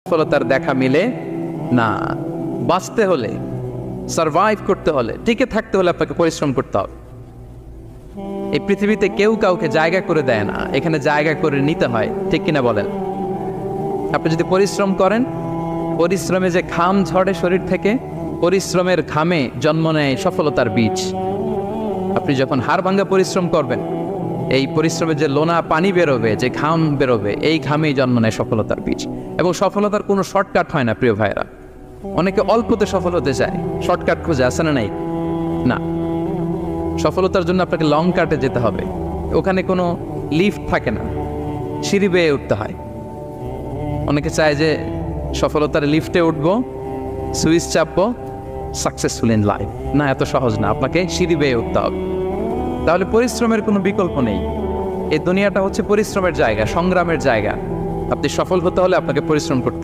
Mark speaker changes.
Speaker 1: সফলতার দেখা মিলে না। বাঁচতে হলে, সারভাইভ করতে হলে, টিকে থাকতে হলে আপনাকে পরিশ্রম করতে হবে। এই পৃথিবীতে কেউ কাউকে জায়গা করে দেয় না, এখানে জায়গা করে নিতে হয়, ঠিক কিনা বলেন? আপনি যদি পরিশ্রম করেন, পরিশ্রমে যে ঘাম ঝরে শরীর থেকে, পরিশ্রমের ঘামে জন্ম নেয় সফলতার বীজ। আপনি যখন হাড় ভাঙ্গা পরিশ্রম করবেন, এই পরিশ্রমে যে লোনা পানি বেরোবে, যে ঘাম বেরোবে, এই ঘামেই জন্ম নেয় সফলতার বীজ। এবং সফলতার কোনো শর্টকাট হয় না প্রিয় ভাইরা। অনেকে অল্পতে সফল হতে চায়, শর্টকাট খুঁজে, আসে না নাই? না, সফলতার জন্য আপনাকে লং কাটে যেতে হবে। ওখানে কোনো লিফট থাকে না, সিঁড়ি বেয়ে উঠতে হয়। অনেকে চায় যে সফলতার লিফটে উঠবো, সুইচ চাপবো, সাকসেসফুল ইন লাইফ। না, এত সহজ না, আপনাকে সিঁড়ি বেয়ে উঠতে হবে। তাহলে পরিশ্রমের কোনো বিকল্প নেই। এই দুনিয়াটা হচ্ছে পরিশ্রমের জায়গা, সংগ্রামের জায়গা। আপনি সফল হতে হলে আপনাকে পরিশ্রম করতে